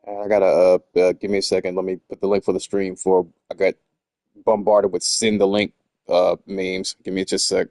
I gotta give me a second. Let me put the link for the stream for I got bombarded with send the link memes. Give me just a sec.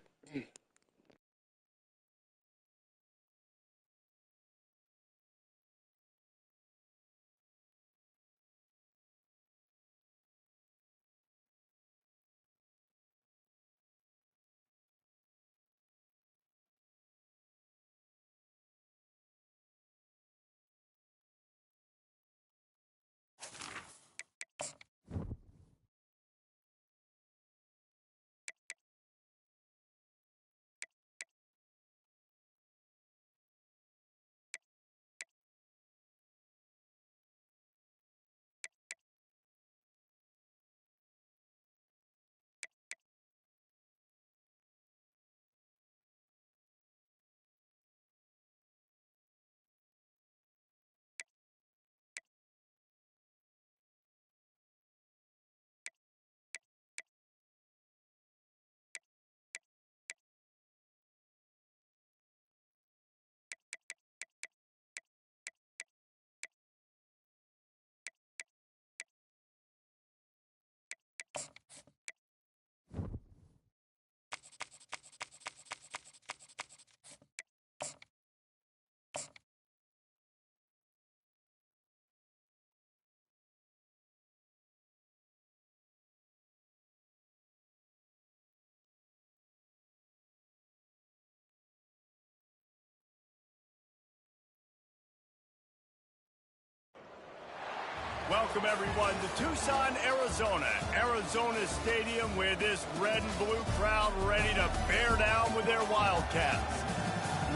Welcome, everyone, to Tucson, Arizona. Arizona Stadium, where this red and blue crowd ready to bear down with their Wildcats.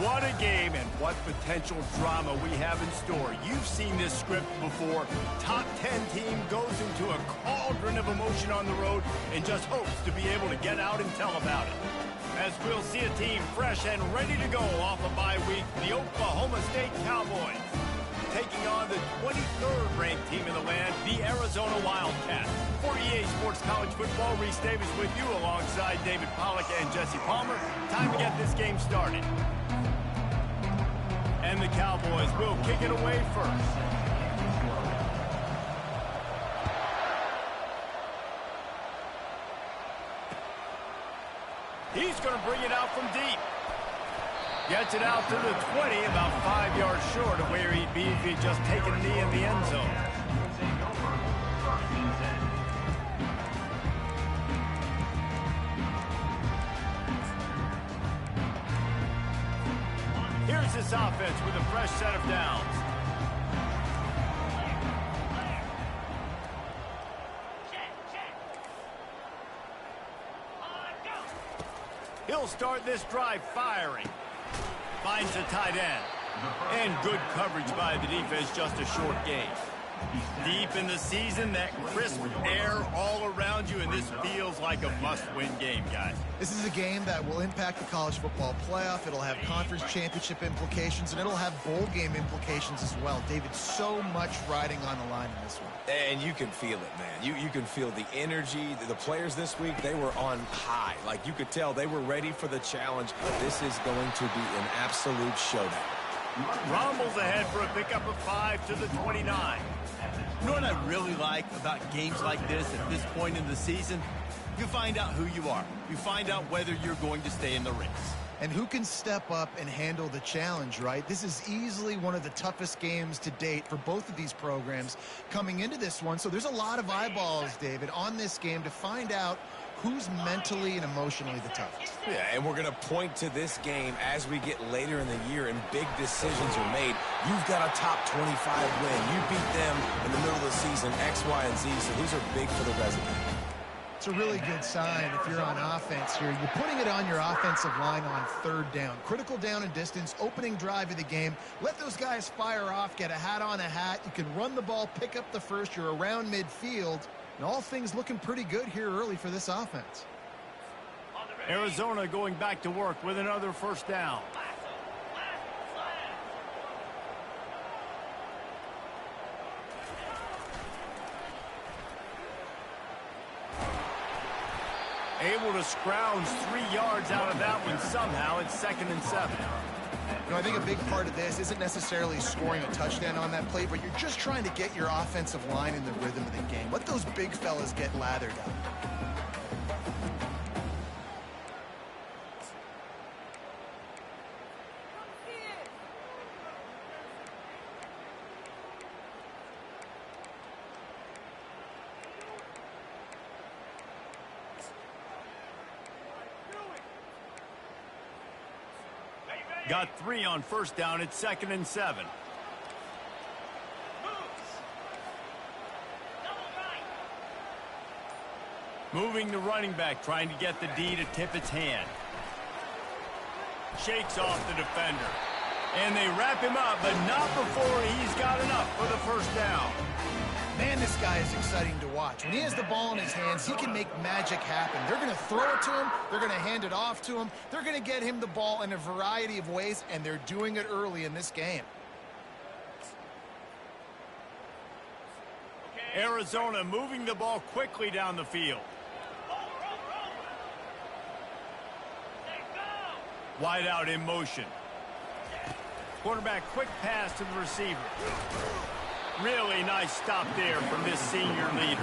What a game and what potential drama we have in store. You've seen this script before. Top 10 team goes into a cauldron of emotion on the road and just hopes to be able to get out and tell about it. As we'll see a team fresh and ready to go off a bye week, the Oklahoma State Cowboys taking on the 23rd ranked team in the land, the Arizona Wildcats. For EA Sports College Football, Reese Davis with you alongside David Pollack and Jesse Palmer. Time to get this game started. And the Cowboys will kick it away first. He's going to bring it out from deep. Gets it out to the 20, about 5 yards short of where he'd be if he'd just taken a knee in the end zone. Here's this offense with a fresh set of downs. He'll start this drive firing. Finds a tight end. And good coverage by the defense, just a short gain. Deep in the season, that crisp air all around you, and this feels like a must-win game, guys. This is a game that will impact the college football playoff. It'll have conference championship implications, and it'll have bowl game implications as well. David, so much riding on the line in this one. And you can feel it, man. You can feel the energy. The players this week, they were on high. Like, you could tell they were ready for the challenge. This is going to be an absolute showdown. Rumbles ahead for a pickup of 5 to the 29. You know what I really like about games like this at this point in the season? You find out who you are. You find out whether you're going to stay in the race. And who can step up and handle the challenge, right? This is easily one of the toughest games to date for both of these programs coming into this one. So there's a lot of eyeballs, David, on this game to find out who's mentally and emotionally the toughest. Yeah, and we're going to point to this game as we get later in the year and big decisions are made. You've got a top 25 win. You beat them in the middle of the season, X, Y, and Z, so these are big for the resume. It's a really good sign if you're on offense here. You're putting it on your offensive line on third down. Critical down and distance, opening drive of the game. Let those guys fire off, get a hat on a hat. You can run the ball, pick up the first. You're around midfield. And all things looking pretty good here early for this offense. Arizona going back to work with another first down. Able to scrounge 3 yards out of that one somehow. It's 2nd and 7. I think a big part of this isn't necessarily scoring a touchdown on that play, but you're just trying to get your offensive line in the rhythm of the game. Let those big fellas get lathered up. Got 3 on first down. It's 2nd and 7. Moving the running back, trying to get the D to tip its hand. Shakes off the defender. And they wrap him up, but not before he's got enough for the first down. Man, this guy is exciting to watch. When he has the ball in his hands, he can make magic happen. They're going to throw it to him. They're going to hand it off to him. They're going to get him the ball in a variety of ways, and they're doing it early in this game. Arizona moving the ball quickly down the field. Wide out in motion. Quarterback quick pass to the receiver. Really nice stop there from this senior leader.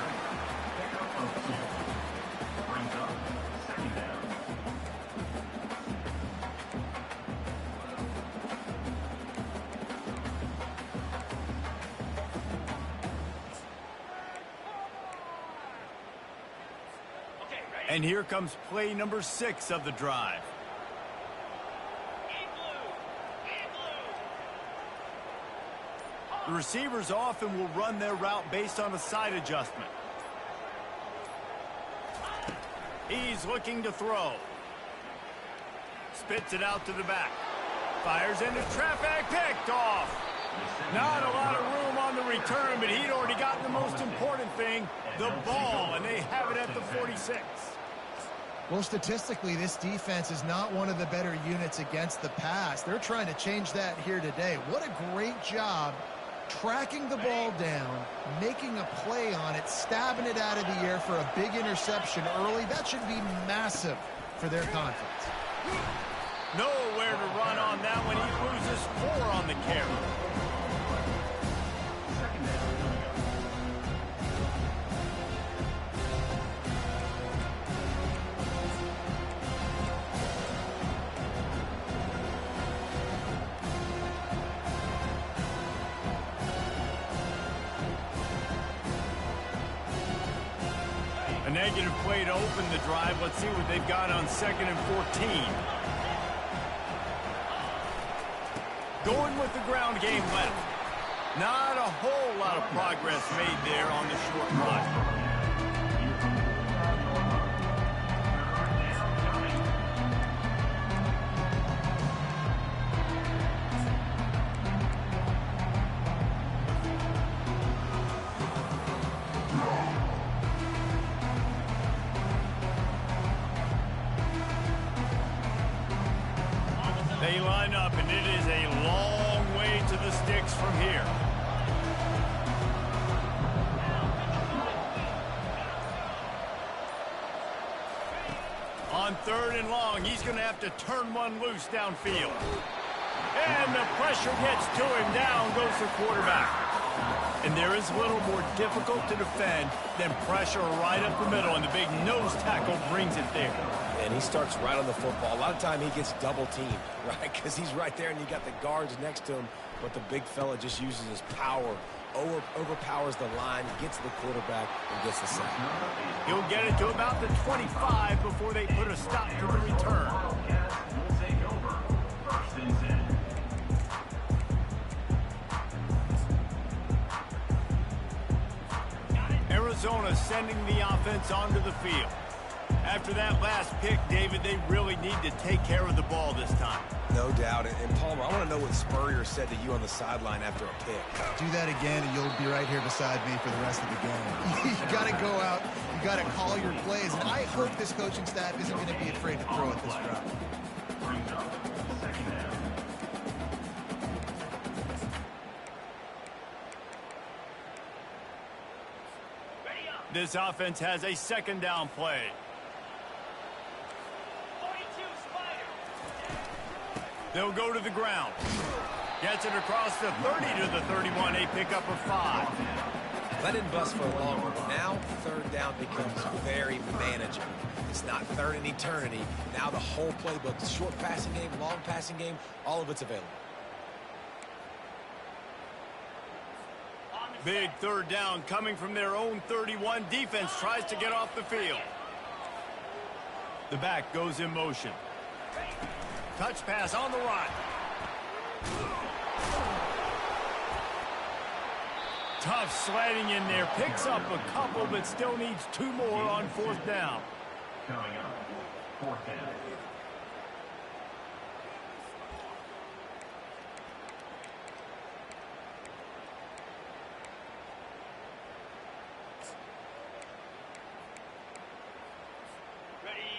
And here comes play number 6 of the drive. The receivers often will run their route based on a side adjustment. He's looking to throw. Spits it out to the back. Fires into traffic, picked off. Not a lot of room on the return, but he'd already gotten the most important thing, the ball, and they have it at the 46. Well, statistically, this defense is not one of the better units against the pass. They're trying to change that here today. What a great job tracking the ball down, making a play on it, stabbing it out of the air for a big interception early. That should be massive for their confidence. Nowhere to run on that one. He loses 4 on the carry. A negative play to open the drive. Let's see what they've got on 2nd and 14. Going with the ground game left. Not a whole lot of progress made there on the short run. They line up, and it is a long way to the sticks from here. On 3rd and long, he's going to have to turn one loose downfield. And the pressure gets to him. Down goes the quarterback. And there is a little more difficult to defend than pressure right up the middle, and the big nose tackle brings it there. And he starts right on the football. A lot of time he gets double teamed, right? Because he's right there and you got the guards next to him. But the big fella just uses his power, overpowers the line, gets to the quarterback, and gets the sack. He'll get it to about the 25 before they put a stop to the return. Arizona sending the offense onto the field. After that last pick, David, they really need to take care of the ball this time. No doubt. And Palmer, I want to know what Spurrier said to you on the sideline after a pick. Do that again, and you'll be right here beside me for the rest of the game. You got to go out. You got to call your plays. And I hope this coaching staff isn't going to be afraid to throw at this drive. This offense has a 2nd down play. They'll go to the ground. Gets it across the 30 to the 31, a pickup of 5. That didn't bust for a long one. Now, third down becomes very manageable. It's not third in eternity. Now the whole playbook, the short passing game, long passing game, all of it's available. Big third down coming from their own 31. Defense tries to get off the field. The back goes in motion. Touch pass on the run. Tough sledding in there. Picks up a couple, but still needs 2 more on 4th down. Coming up, 4th down.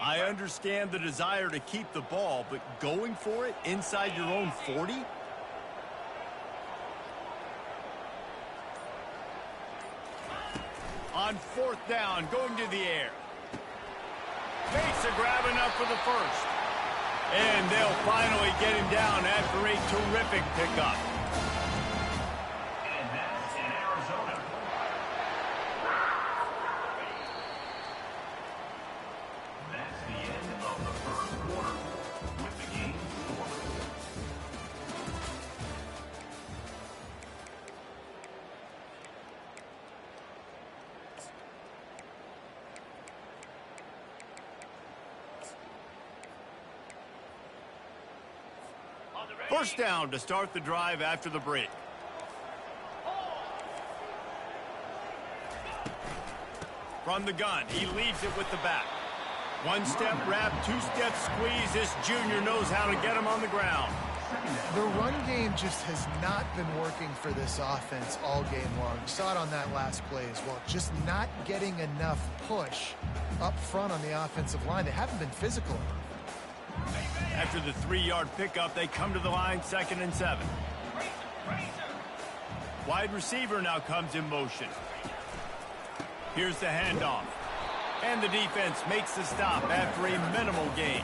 I understand the desire to keep the ball, but going for it inside your own 40? On 4th down, going to the air. Makes a grab enough for the first. And they'll finally get him down after a terrific pickup. And that's in Arizona. That's the end of the first quarter with the game scored. First down to start the drive after the break. From the gun, he leaves it with the back. 1-step wrap, 2-step squeeze. This junior knows how to get him on the ground. The run game just has not been working for this offense all game long. You saw it on that last play as well. Just not getting enough push up front on the offensive line. They haven't been physical enough. After the 3-yard pickup, they come to the line, 2nd and 7. Wide receiver now comes in motion. Here's the handoff. And the defense makes the stop after a minimal gain.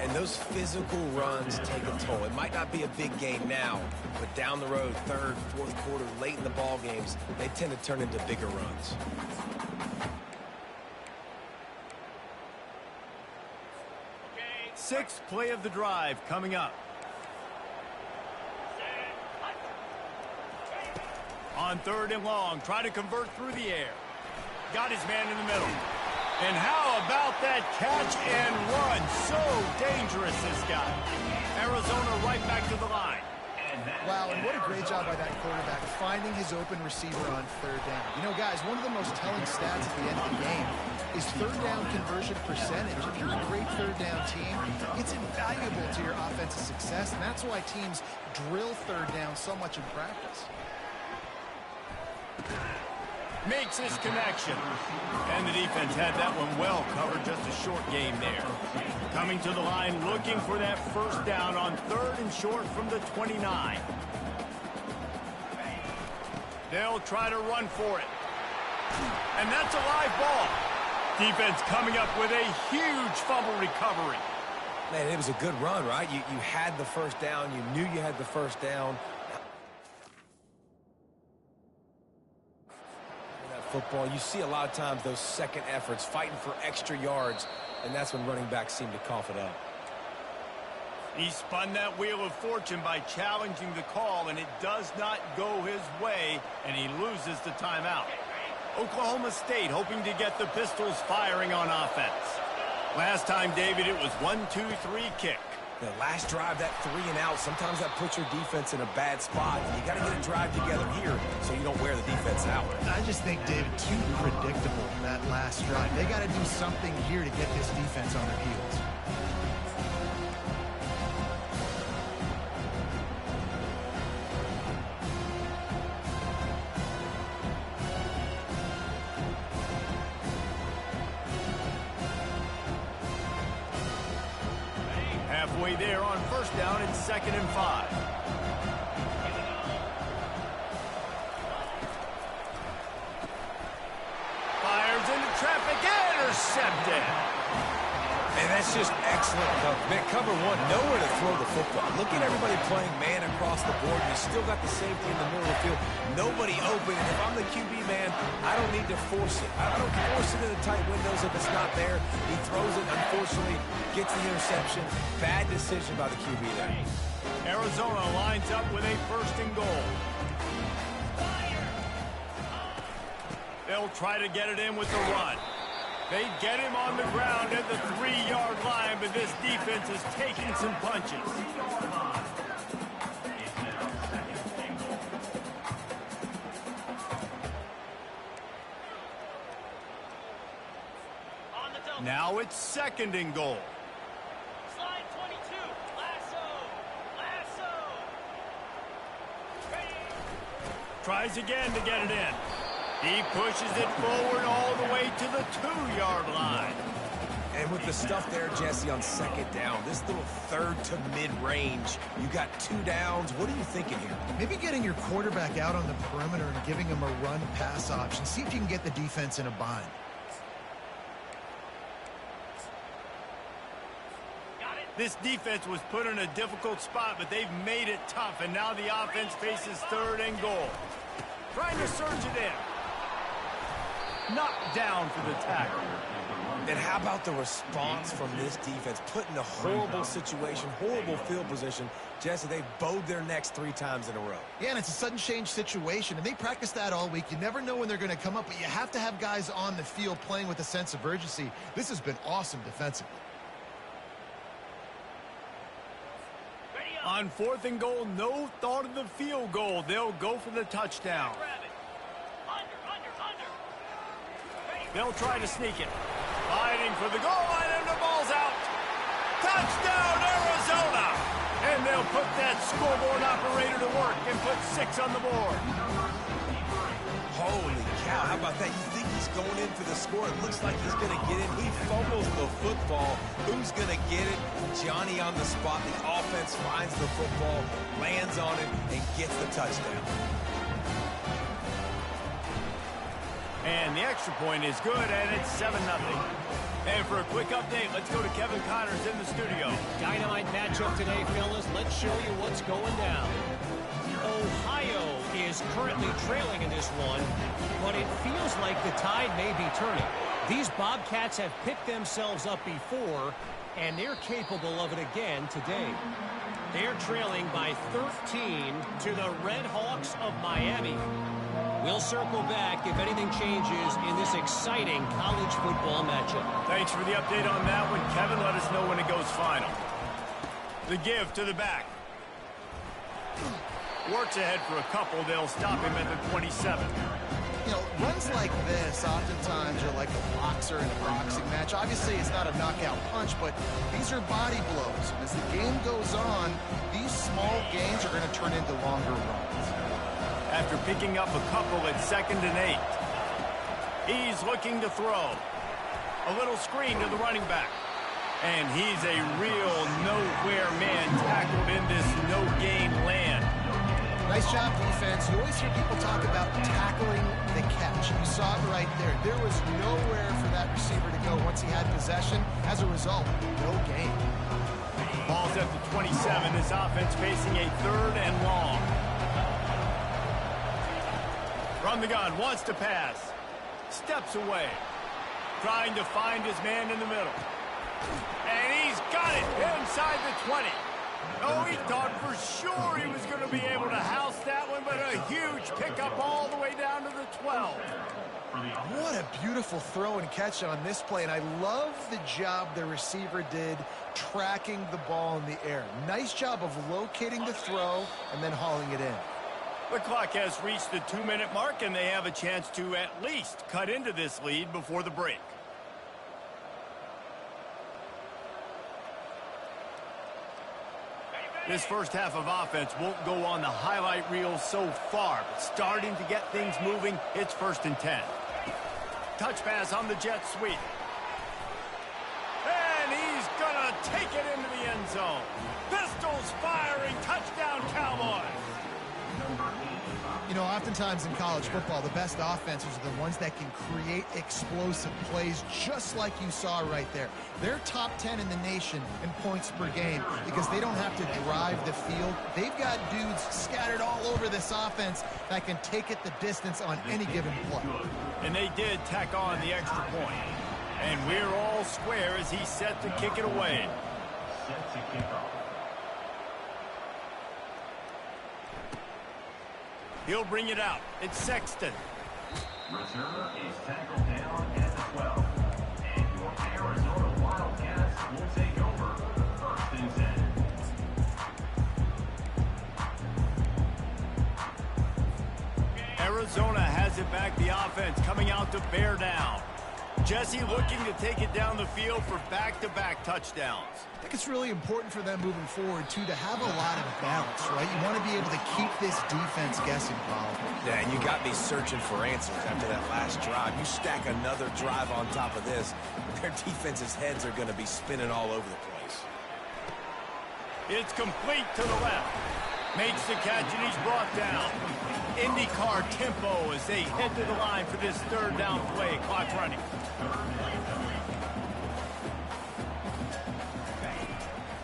And those physical runs take a toll. It might not be a big gain now, but down the road, 3rd, 4th quarter, late in the ball games, they tend to turn into bigger runs. Sixth play of the drive coming up. On 3rd and long, try to convert through the air. Got his man in the middle. And how about that catch and run? So dangerous, this guy. Arizona right back to the line. Wow, and what a great job by that quarterback finding his open receiver on 3rd down. You know, guys, one of the most telling stats at the end of the game is 3rd down conversion percentage. If you're a great 3rd down team, it's invaluable to your offensive success, and that's why teams drill 3rd down so much in practice. Makes his connection. And the defense had that one well covered, just a short game there. Coming to the line, looking for that first down on 3rd and short from the 29. They'll try to run for it. And that's a live ball. Defense coming up with a huge fumble recovery. Man, it was a good run, right? You had the first down. You knew you had the first down. Football, you see a lot of times those second efforts fighting for extra yards, and that's when running backs seem to cough it up. He spun that wheel of fortune by challenging the call, and it does not go his way, and he loses the timeout. Oklahoma State hoping to get the Pistols firing on offense. Last time, David, it was 1-2-3 kick. The last drive, that 3 and out, sometimes that puts your defense in a bad spot. You got to get a drive together here so you don't wear the defense out. I just think, David, too predictable, that last drive. They got to do something here to get this defense on their heels. Halfway there on first down, it's 2nd and 5. Fires into traffic, intercepted. And That's just excellent coverage. Man, cover one, nowhere to throw the football. Look at everybody playing man across the board, and you still got the safety in the middle of the field. Nobody open, and if I'm the QB, man, I don't need to force it. I don't force it in the tight windows if it's not there. He throws it, unfortunately, gets the interception. Bad decision by the QB there. Arizona lines up with a 1st and goal. They'll try to get it in with the run. They get him on the ground at the 3-yard line, but this defense is taking some punches. Now it's 2nd and goal. Slide 22, lasso. Tries again to get it in. He pushes it forward all the way to the 2-yard line. And with the stuff there, Jesse, on 2nd down, this little 3rd to mid-range, you got 2 downs. What are you thinking here? Maybe getting your quarterback out on the perimeter and giving him a run-pass option. See if you can get the defense in a bind. This defense was put in a difficult spot, but they've made it tough, and now the offense faces 3rd and goal. Trying to surge it in. Knocked down for the tackle. And how about the response from this defense? Put in a horrible situation, horrible field position. Jesse, they've bowed their necks 3 times in a row. Yeah, and it's a sudden change situation, and they practice that all week. You never know when they're going to come up, but you have to have guys on the field playing with a sense of urgency. This has been awesome defensively. On 4th and goal, no thought of the field goal. They'll go for the touchdown. They'll try to sneak it. Fighting for the goal line, and the ball's out. Touchdown, Arizona! And they'll put that scoreboard operator to work and put 6 on the board. Holy cow, how about that? You think he's going in for the score. It looks like he's going to get it. He fumbles the football. Who's going to get it? Johnny on the spot. The offense finds the football, lands on it, and gets the touchdown. And the extra point is good, and it's 7-0. And for a quick update, let's go to Kevin Connors in the studio. Dynamite matchup today, fellas. Let's show you what's going down. Ohio is currently trailing in this one, but it feels like the tide may be turning. These Bobcats have picked themselves up before, and they're capable of it again today. They're trailing by 13 to the Red Hawks of Miami. We'll circle back if anything changes in this exciting college football matchup. Thanks for the update on that one, Kevin. Let us know when it goes final. The give to the back. Works ahead for a couple. They'll stop him at the 27. You know, runs like this oftentimes are like a boxer in a boxing match. Obviously, it's not a knockout punch, but these are body blows. As the game goes on, these small gains are going to turn into longer runs. After picking up a couple at 2nd and 8. He's looking to throw. A little screen to the running back. And he's a real nowhere man tackled in this no-gain land. Nice job, defense. You always hear people talk about tackling the catch. You saw it right there. There was nowhere for that receiver to go once he had possession. As a result, no gain. Ball's at the 27. This offense facing a 3rd and long. From the gun, wants to pass. Steps away. Trying to find his man in the middle. And he's got it inside the 20. Oh, he thought for sure he was going to be able to house that one, but a huge pickup all the way down to the 12. What a beautiful throw and catch on this play, and I love the job the receiver did tracking the ball in the air. Nice job of locating the throw and then hauling it in. The clock has reached the 2-minute mark, and they have a chance to at least cut into this lead before the break. This first half of offense won't go on the highlight reel so far, but starting to get things moving, it's 1st and 10. Touch pass on the jet sweep. And he's gonna take it into the end zone. Pistols firing, touchdown Cowboys. You know, oftentimes in college football, the best offenses are the ones that can create explosive plays just like you saw right there. They're top 10 in the nation in points per game because they don't have to drive the field. They've got dudes scattered all over this offense that can take it the distance on any given play. And they did tack on the extra point. And we're all square as he's set to kick it away. Set to kick off. He'll bring it out. It's Sexton. Returner is tackled down at the 12. And your Arizona Wildcats will take over 1st and 10. Arizona has it back. The offense coming out to bear down. Jesse looking to take it down the field for back-to-back touchdowns. I think it's really important for them moving forward, too, to have a lot of balance, right? You want to be able to keep this defense guessing, Paul. Yeah, and you got me searching for answers after that last drive. You stack another drive on top of this, their defense's heads are going to be spinning all over the place. It's complete to the left. Makes the catch, and he's brought down. IndyCar tempo as they head to the line for this 3rd down play. Clock running.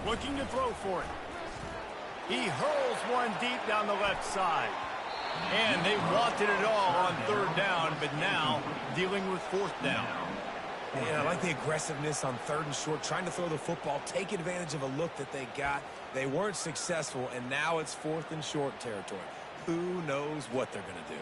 Looking to throw for it. He hurls one deep down the left side. And they wanted it all on 3rd down, but now dealing with 4th down. Yeah, I like the aggressiveness on 3rd and short, trying to throw the football, take advantage of a look that they got. They weren't successful, and now it's 4th and short territory. Who knows what they're going to do?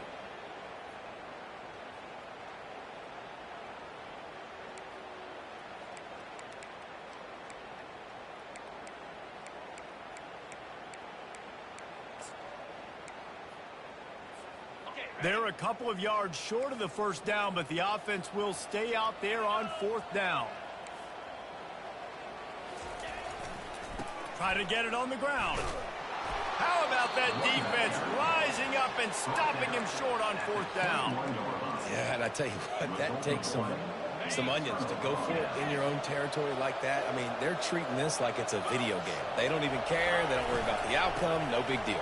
They're a couple of yards short of the 1st down, but the offense will stay out there on 4th down. Try to get it on the ground. How about that defense rising up and stopping him short on 4th down? Yeah, and I tell you what, that takes some onions to go for it in your own territory like that. I mean, they're treating this like it's a video game. They don't even care. They don't worry about the outcome. No big deal.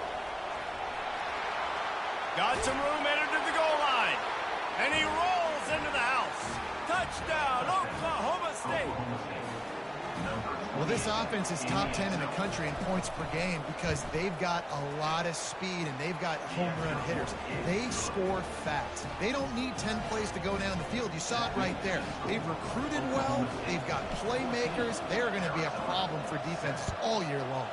Got some room, entered to the goal line. And he rolls into the house. Touchdown, Oklahoma State. Well, this offense is top 10 in the country in points per game because they've got a lot of speed and they've got home run hitters. They score fast. They don't need 10 plays to go down the field. You saw it right there. They've recruited well. They've got playmakers. They're going to be a problem for defenses all year long.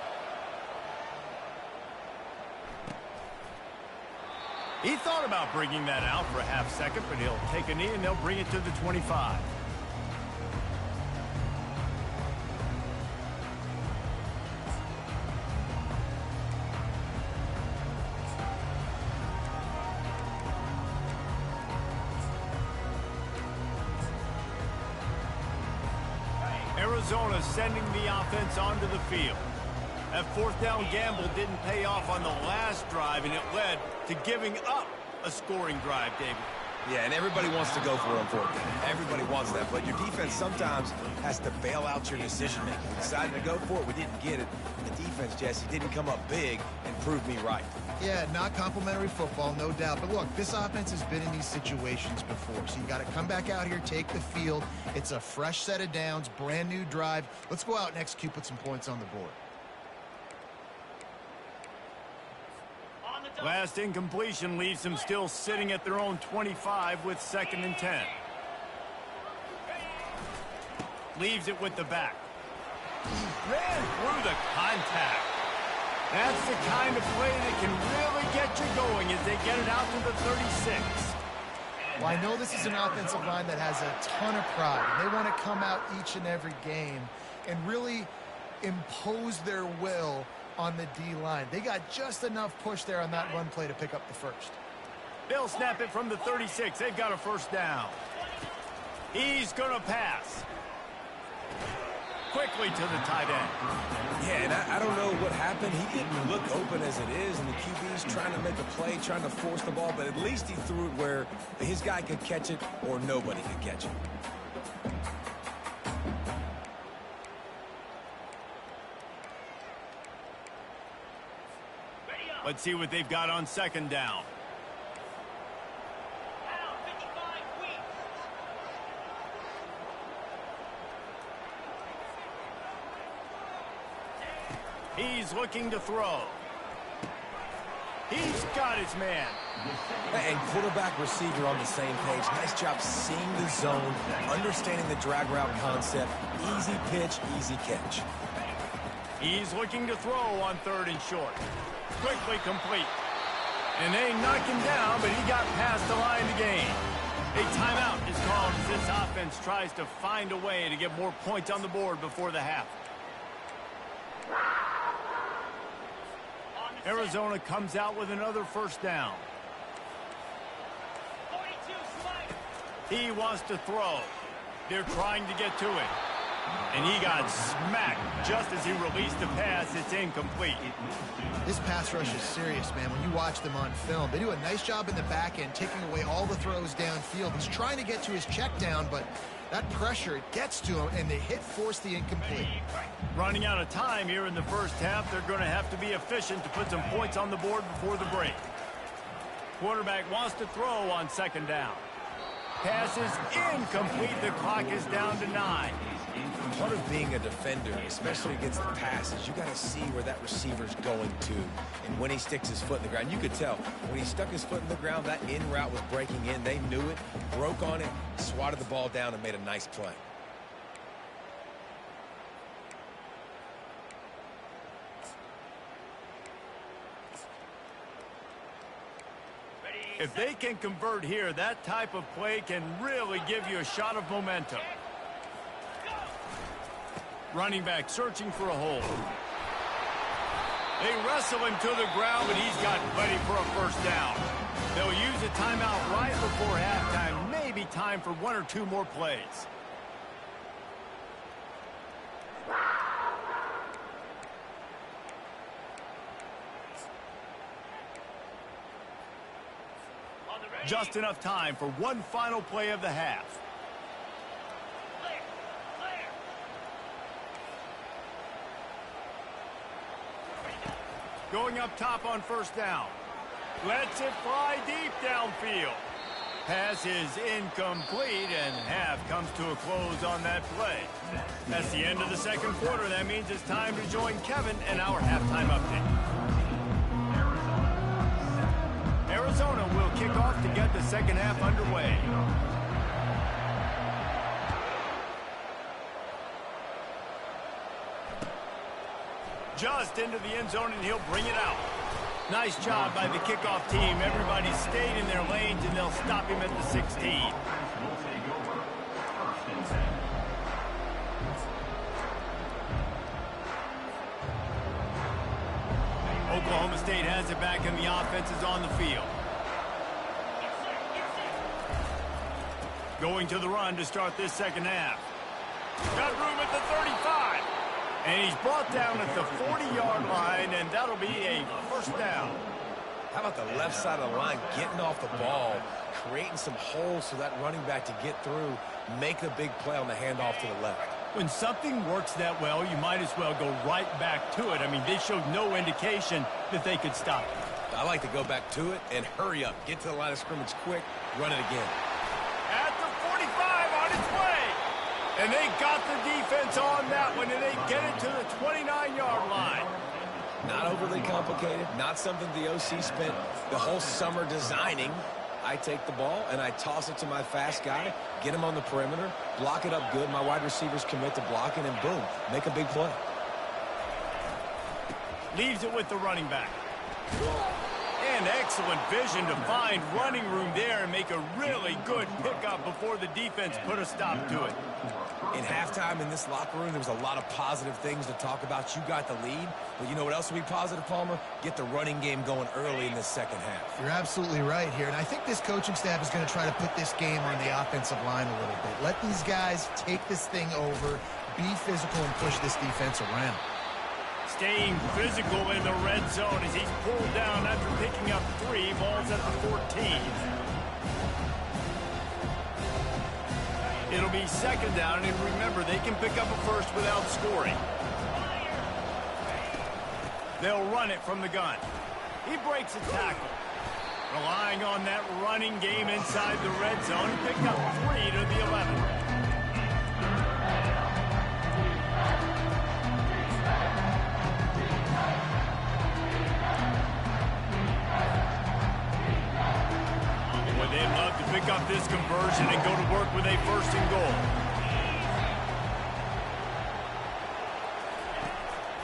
He thought about bringing that out for a half second, but he'll take a knee and they'll bring it to the 25. Arizona sending the offense onto the field. That 4th down gamble didn't pay off on the last drive, and it led to giving up a scoring drive, David. Yeah, and everybody wants to go for it on 4th down. Everybody wants that, but your defense sometimes has to bail out your decision-making. We decided to go for it. We didn't get it. The defense, Jesse, didn't come up big and prove me right. Yeah, not complimentary football, no doubt. But look, this offense has been in these situations before. So you got to come back out here, take the field. It's a fresh set of downs, brand new drive. Let's go out and execute, put some points on the board. Last incompletion leaves them still sitting at their own 25 with 2nd and 10. Leaves it with the back. Ran through the contact. That's the kind of play that can really get you going as they get it out to the 36. Well, I know this is an offensive line that has a ton of pride. They want to come out each and every game and really impose their will on the D-line. They got just enough push there on that run play to pick up the 1st. They'll snap it from the 36. They've got a 1st down. He's going to pass. Quickly to the tight end. Yeah, and I don't know what happened. He didn't look open as it is, and the QB's trying to make a play, trying to force the ball, but at least he threw it where his guy could catch it or nobody could catch it. Let's see what they've got on 2nd down. He's looking to throw. He's got his man. And quarterback receiver on the same page. Nice job seeing the zone, understanding the drag route concept. Easy pitch, easy catch. He's looking to throw on 3rd and short. Quickly complete. And they knock him down, but he got past the line to gain. A timeout is called as this offense tries to find a way to get more points on the board before the half. Arizona comes out with another 1st down. 42 slider. He wants to throw. They're trying to get to it. And he got smacked just as he released the pass. It's incomplete. This pass rush is serious, man. When you watch them on film, they do a nice job in the back end, taking away all the throws downfield. He's trying to get to his check down, but that pressure, it gets to him, and they force the incomplete. Running out of time here in the 1st half, they're going to have to be efficient to put some points on the board before the break. Quarterback wants to throw on 2nd down. Pass is incomplete. The clock is down to 9. Part of being a defender, especially against the passes, you got to see where that receiver's going to. And when he sticks his foot in the ground, you could tell when he stuck his foot in the ground, that in route was breaking in. They knew it, broke on it, swatted the ball down, and made a nice play. If they can convert here, that type of play can really give you a shot of momentum. Running back searching for a hole. They wrestle him to the ground, but he's got plenty for a 1st down. They'll use a timeout right before halftime. Maybe time for 1 or 2 more plays. Just enough time for one final play of the half. Going up top on 1st down. Lets it fly deep downfield. Pass is incomplete, and half comes to a close on that play. That's the end of the 2nd quarter. That means it's time to join Kevin and our halftime update. Arizona will kick off to get the 2nd half underway. Just into the end zone, and he'll bring it out. Nice job by the kickoff team. Everybody stayed in their lanes, and they'll stop him at the 16. Oklahoma State has it back, and the offense is on the field. Going to the run to start this 2nd half. Got room at the 35. And he's brought down at the 40-yard line, and that'll be a 1st down. How about the left side of the line, getting off the ball, creating some holes for that running back to get through, make a big play on the handoff to the left. When something works that well, you might as well go right back to it. I mean, they showed no indication that they could stop it. I like to go back to it and hurry up. Get to the line of scrimmage quick, run it again. At the 45 on its way. And they got the defense on that one, and they get it to the 29-yard line. Not overly complicated, not something the OC spent the whole summer designing. I take the ball, and I toss it to my fast guy, get him on the perimeter, block it up good. My wide receivers commit to blocking, and boom, make a big play. Leaves it with the running back. And excellent vision to find running room there and make a really good pickup before the defense put a stop to it. In halftime in this locker room, there was a lot of positive things to talk about. You got the lead, but you know what else will be positive, Palmer? Get the running game going early in this 2nd half. You're absolutely right here, and I think this coaching staff is going to try to put this game on the offensive line a little bit. Let these guys take this thing over, be physical, and push this defense around. Staying physical in the red zone as he's pulled down after picking up 3 balls at the 14. It'll be 2nd down, and remember, they can pick up a 1st without scoring. They'll run it from the gun. He breaks a tackle. Relying on that running game inside the red zone, he picked up 3 to the 11. this conversion and go to work with a first and goal.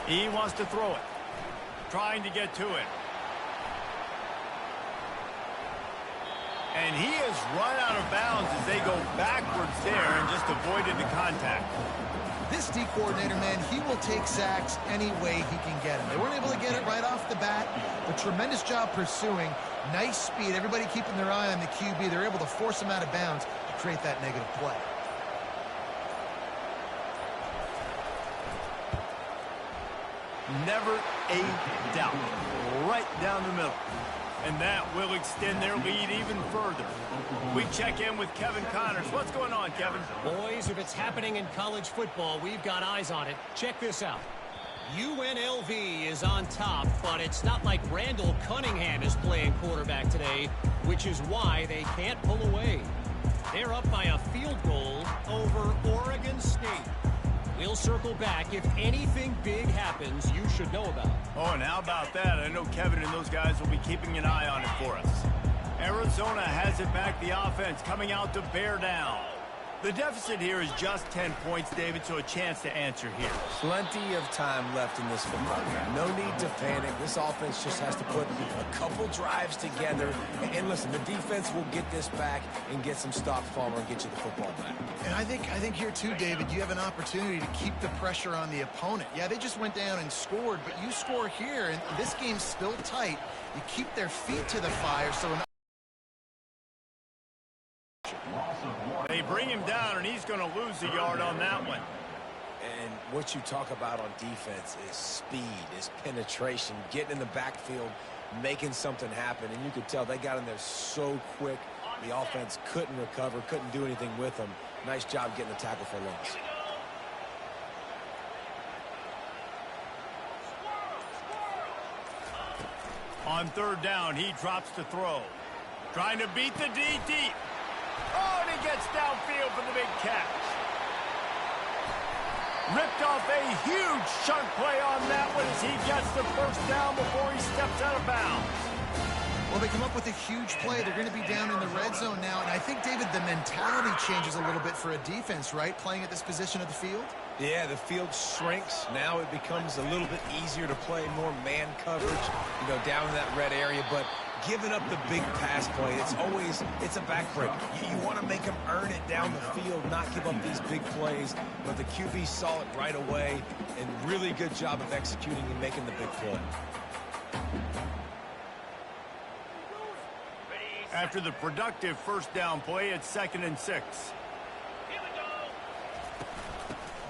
He wants to throw it. Trying to get to it. And he has run out of bounds as they go backwards there and just avoided the contact. This D coordinator, man, he will take sacks any way he can get them. They weren't able to get it right off the bat, but tremendous job pursuing. Nice speed. Everybody keeping their eye on the QB. They're able to force him out of bounds to create that negative play. Never a doubt. Right down the middle. And that will extend their lead even further. We check in with Kevin Connors. What's going on, Kevin? Boys, if it's happening in college football, we've got eyes on it. Check this out. UNLV is on top, but it's not like Randall Cunningham is playing quarterback today, which is why they can't pull away. They're up by a field goal over Oregon State. We'll circle back. If anything big happens, you should know about it. Oh, and how about that? I know Kevin and those guys will be keeping an eye on it for us. Arizona has it back, the offense coming out to bear down. The deficit here is just 10 points, David, so a chance to answer here. Plenty of time left in this football game. No need to panic. This offense just has to put a couple drives together. And listen, the defense will get this back and get some stops, Palmer, and get you the football back. And I think here too, David, you have an opportunity to keep the pressure on the opponent. Yeah, they just went down and scored, but you score here, and this game's still tight. You keep their feet to the fire, so they bring him down, and he's going to lose a yard on that one. And what you talk about on defense is speed, is penetration, getting in the backfield, making something happen. And you could tell they got in there so quick. The offense couldn't recover, couldn't do anything with them. Nice job getting the tackle for loss. On third down, he drops to throw. Trying to beat the D deep. Oh, and he gets downfield for the big catch. Ripped off a huge chunk play on that one as he gets the first down before he steps out of bounds. well, they come up with a huge play. They're going to be down in the red zone now, and I think, David, the mentality changes a little bit for a defense, right, playing at this position of the field? Yeah, the field shrinks. Now it becomes a little bit easier to play more man coverage, down in that red area. But giving up the big pass play, it's a backbreaker. You want to make them earn it down the field, not give up these big plays. But the QB saw it right away, and really good job of executing and making the big play. After the productive first down play, it's 2nd and 6.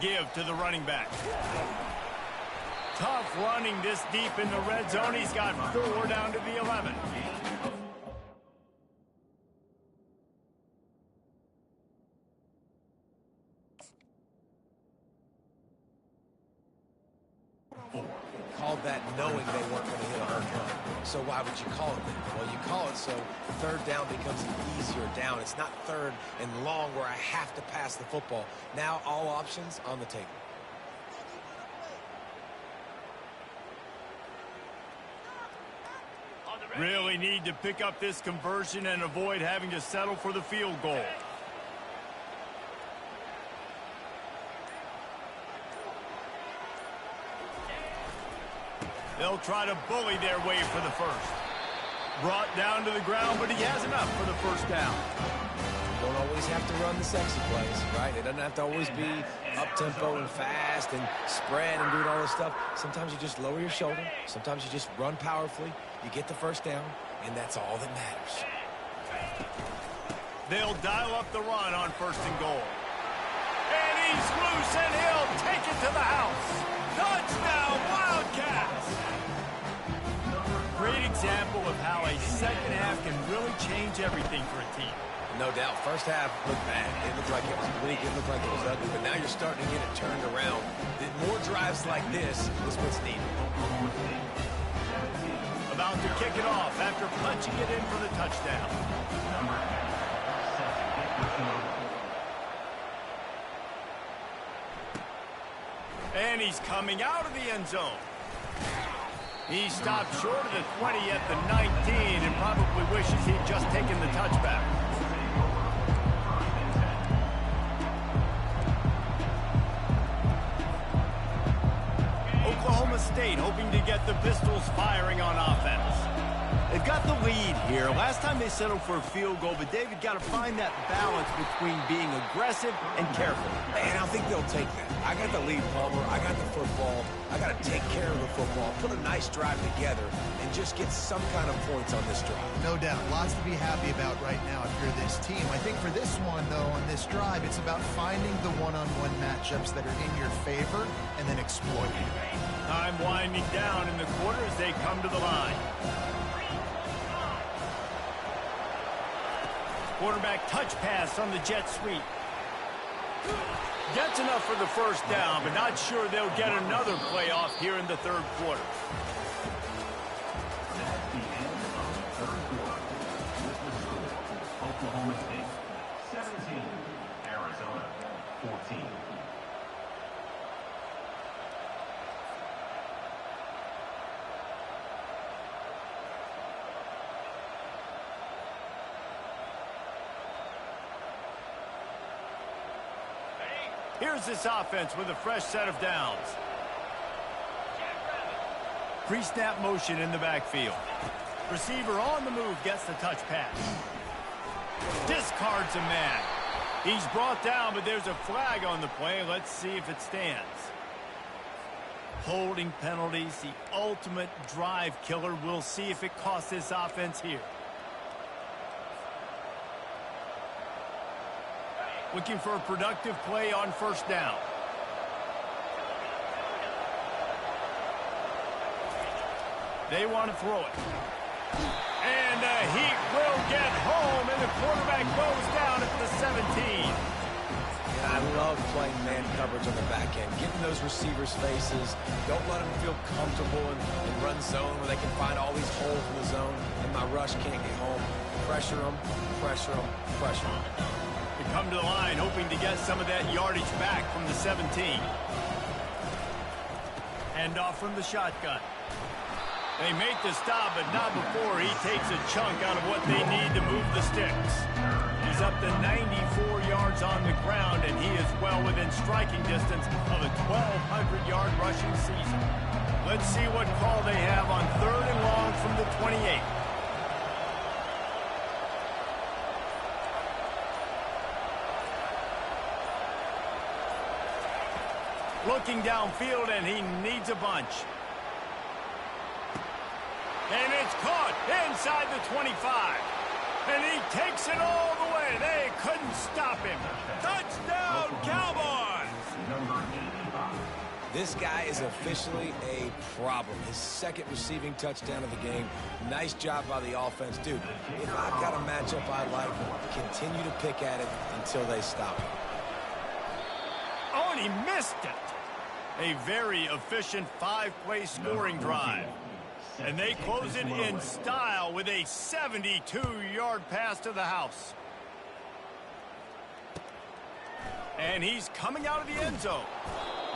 Give to the running back. Tough running this deep in the red zone. He's got 4 down to the 11. Called that knowing they weren't going to hit a home run. So why would you call it that? Well, you call it so third down becomes an easier down. It's not third and long where I have to pass the football. Now all options on the table. Really need to pick up this conversion and avoid having to settle for the field goal. They'll try to bully their way for the first. Brought down to the ground, but he has enough for the first down. Don't always have to run the sexy plays, right? It doesn't have to always be up-tempo and fast and spread and doing all this stuff. Sometimes you just lower your shoulder. Sometimes you just run powerfully. You get the first down, and that's all that matters. They'll dial up the run on 1st and goal. And he's loose, and he'll take it to the house. Touchdown, Wildcats! Great example of how a second half can really change everything for a team. No doubt. First half looked bad. It looked like it was weak. It looked like it was ugly. But now you're starting to get it turned around. More drives like this is what's needed. About to kick it off after punching it in for the touchdown. And he's coming out of the end zone. He stopped short of the 20 at the 19 and probably wishes he'd just taken the touchback. State hoping to get the Pistols firing on offense. They've got the lead here. Last time they settled for a field goal, but David got to find that balance between being aggressive and careful. And I think they'll take that. I got the lead, Palmer. I got the football. I got to take care of the football, put a nice drive together, and just get some kind of points on this drive. No doubt. Lots to be happy about right now if you're this team. I think for this one, though, on this drive, it's about finding the one-on-one matchups that are in your favor and then exploiting. Time winding down in the quarter as they come to the line. Quarterback touch pass on the jet sweep. Gets enough for the first down, but not sure they'll get another playoff here in the third quarter. That's the end of the third quarter. With the score, Oklahoma State 17, Arizona 14. Here's this offense with a fresh set of downs. Pre-snap motion in the backfield. Receiver on the move gets the touch pass. Discards a man. He's brought down, but there's a flag on the play. Let's see if it stands. Holding penalties, the ultimate drive killer. We'll see if it costs this offense here. Looking for a productive play on first down. They want to throw it. And he will get home, and the quarterback goes down at the 17. And I love playing man coverage on the back end, getting those receivers' faces. Don't let them feel comfortable in run zone where they can find all these holes in the zone, and my rush can't get home. Pressure them, pressure them, pressure them. They come to the line hoping to get some of that yardage back from the 17. Hand off from the shotgun. They make the stop, but not before he takes a chunk out of what they need to move the sticks. He's up to 94 yards on the ground, and he is well within striking distance of a 1,200-yard rushing season. Let's see what call they have on 3rd and long from the 28. Looking downfield, and he needs a bunch. And it's caught inside the 25. And he takes it all the way. They couldn't stop him. Touchdown, Cowboys! Number 85. This guy is officially a problem. His second receiving touchdown of the game. Nice job by the offense. Dude, if I've got a matchup I like, continue to pick at it until they stop him. Oh, and he missed it. A very efficient 5-play scoring drive. And they close it in style with a 72-yard pass to the house. And he's coming out of the end zone.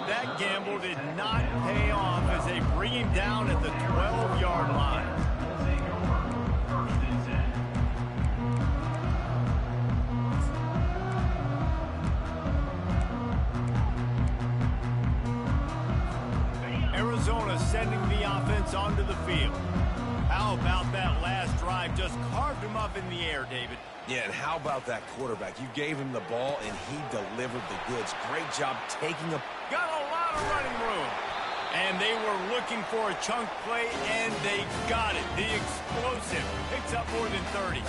That gamble did not pay off as they bring him down at the 12-yard line. We'll take over 1st and 10. Arizona sending the offense onto the field. How about that last drive? Just carved him up in the air, David. Yeah, and how about that quarterback? You gave him the ball, and he delivered the goods. Great job taking a... Got a lot of running room. And they were looking for a chunk play, and they got it. The explosive picks up more than 30.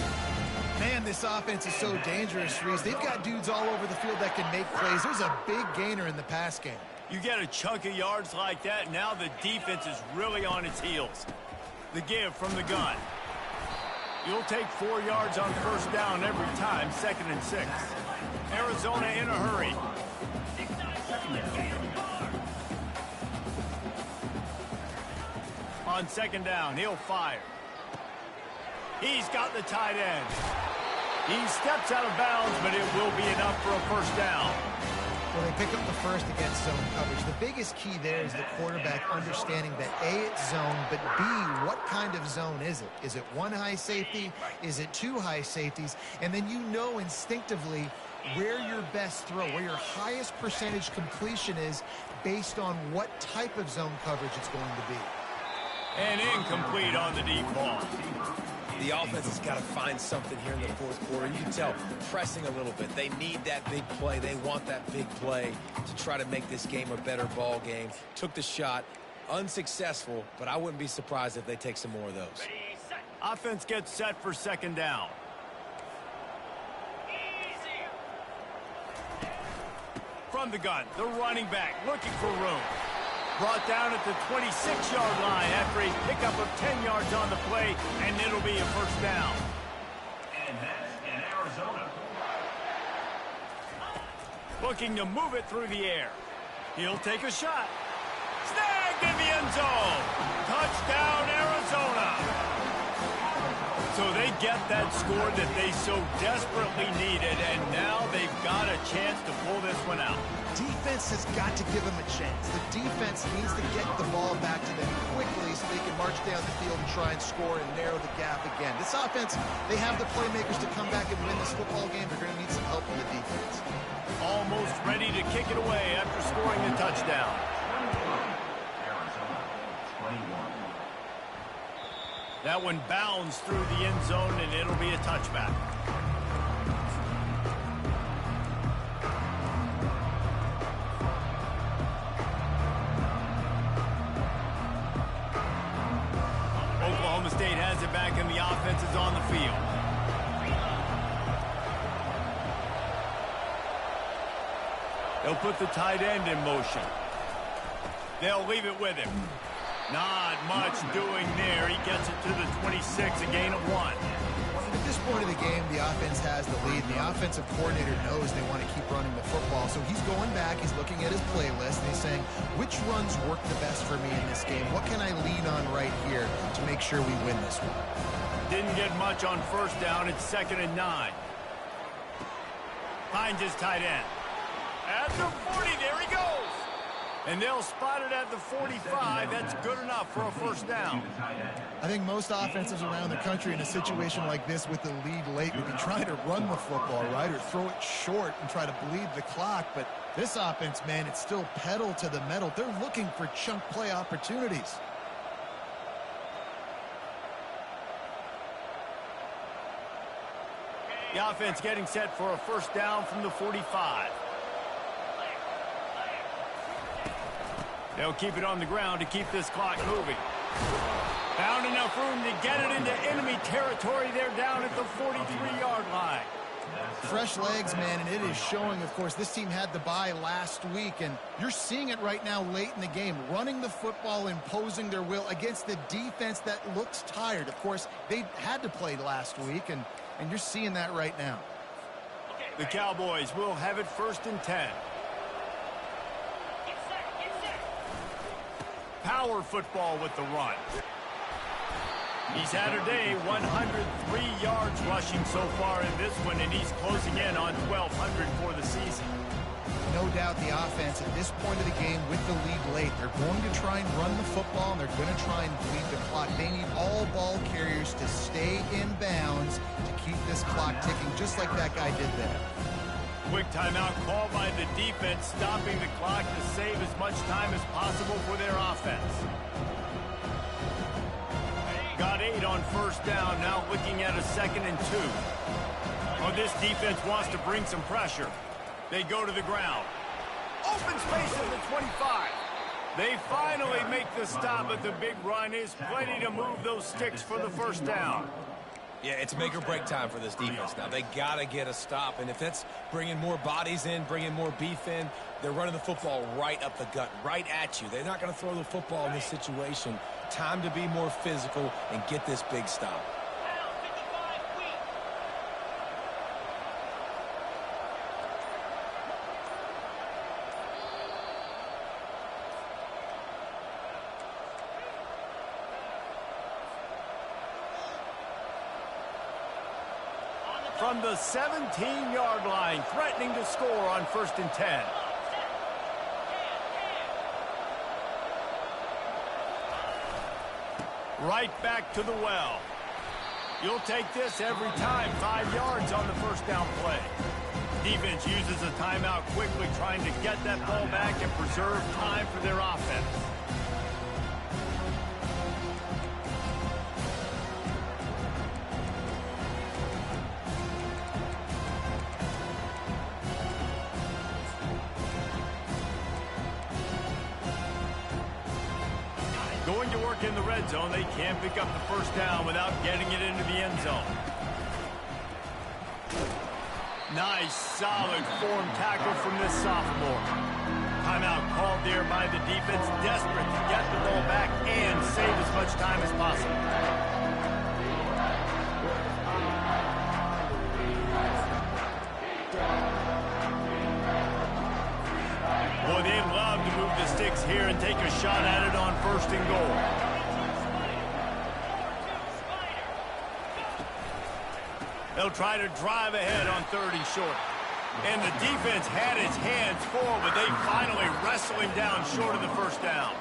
Man, this offense is so dangerous, Reese. They've got dudes all over the field that can make plays. There's a big gainer in the pass game. You get a chunk of yards like that, now the defense is really on its heels. The give from the gun. You'll take 4 yards on first down every time, 2nd and 6. Arizona in a hurry. On 2nd down, he'll fire. He's got the tight end. He steps out of bounds, but it will be enough for a first down. Well, they pick up the first against zone coverage. The biggest key there is the quarterback understanding that A, it's zone, but B, what kind of zone is it? Is it one high safety? Is it two high safeties? And then you know instinctively where your best throw, where your highest percentage completion is based on what type of zone coverage it's going to be. And incomplete on the deep ball. The offense has got to find something here in the fourth quarter. You can tell, pressing a little bit. They need that big play. They want that big play to try to make this game a better ball game. Took the shot, unsuccessful, but I wouldn't be surprised if they take some more of those. Offense gets set for second down. From the gun, the running back looking for room. Brought down at the 26-yard line after a pickup of 10 yards on the play, and it'll be a first down. And that's in Arizona. Looking to move it through the air. He'll take a shot. Snagged in the end zone. Touchdown, Arizona. So they get that score that they so desperately needed, and now they've got a chance to pull this one out. Defense has got to give them a chance. The defense needs to get the ball back to them quickly so they can march down the field and try and score and narrow the gap again. This offense, they have the playmakers to come back and win this football game. They're going to need some help from the defense. Almost ready to kick it away after scoring a touchdown. Arizona, 21. That one bounds through the end zone, and it'll be a touchback. Oklahoma State has it back, and the offense is on the field. They'll put the tight end in motion. They'll leave it with him. Not much doing there. He gets it to the 26, a gain of 1. At this point of the game, the offense has the lead, and the offensive coordinator knows they want to keep running the football. So he's going back, he's looking at his playlist, and he's saying, which runs work the best for me in this game? What can I lean on right here to make sure we win this one? Didn't get much on first down. It's 2nd and 9. Finds his tight end. At the 40, there he goes. And they'll spot it at the 45. That's good enough for a first down. I think most offenses around the country in a situation like this with the lead late would be trying to run the football, right, or throw it short and try to bleed the clock. But this offense, man, it's still pedal to the metal. They're looking for chunk play opportunities. The offense getting set for a first down from the 45. They'll keep it on the ground to keep this clock moving. Found enough room to get it into enemy territory. They're down at the 43-yard line. Fresh legs, man, and it is showing, of course. This team had the bye last week, and you're seeing it right now late in the game. Running the football, imposing their will against the defense that looks tired. Of course, they had to play last week, and you're seeing that right now. The Cowboys will have it 1st and 10. Power football with the run. He's had a day, 103 yards rushing so far in this one, and he's closing in on 1,200 for the season. No doubt the offense at this point of the game with the lead late, they're going to try and run the football, and they're going to try and bleed the clock. They need all ball carriers to stay in bounds to keep this clock ticking, just like that guy did there. Quick timeout called by the defense, stopping the clock to save as much time as possible for their offense. Got 8 on first down, now looking at a 2nd and 2. Oh, this defense wants to bring some pressure. They go to the ground. Open space at the 25. They finally make the stop, but the big run is plenty to move those sticks for the first down. Yeah, it's make or break time for this defense now. They got to get a stop, and if that's bringing more bodies in, bringing more beef in, they're running the football right up the gut, right at you. They're not going to throw the football in this situation. Time to be more physical and get this big stop. From the 17-yard line, threatening to score on 1st and 10. Right back to the well. You'll take this every time. 5 yards on the first down play. defense uses a timeout quickly, trying to get that ball back and preserve time for their offense. Going to work in the red zone, they can't pick up the first down without getting it into the end zone. Nice, solid form tackle from this sophomore. Timeout called there by the defense, desperate to get the ball back and save as much time as possible. Boy, they'd love to move the sticks here and take a shot at it on 1st and goal. They'll try to drive ahead on 3rd and short. And the defense had its hands full, but they finally wrestle him down short of the first down.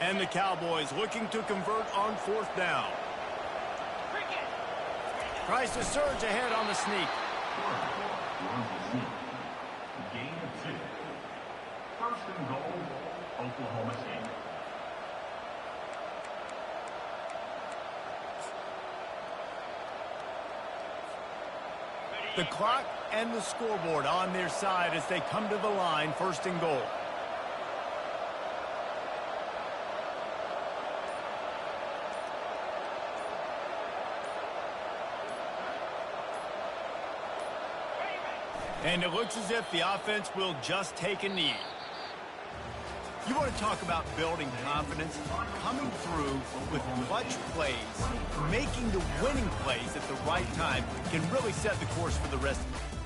And the Cowboys looking to convert on 4th down. Tries to surge ahead on the sneak. Gain of 2. 1st and goal, Oklahoma State. The clock and the scoreboard on their side as they come to the line, 1st and goal. And it looks as if the offense will just take a knee. You want to talk about building confidence? Coming through with clutch plays, making the winning plays at the right time can really set the course for the rest of the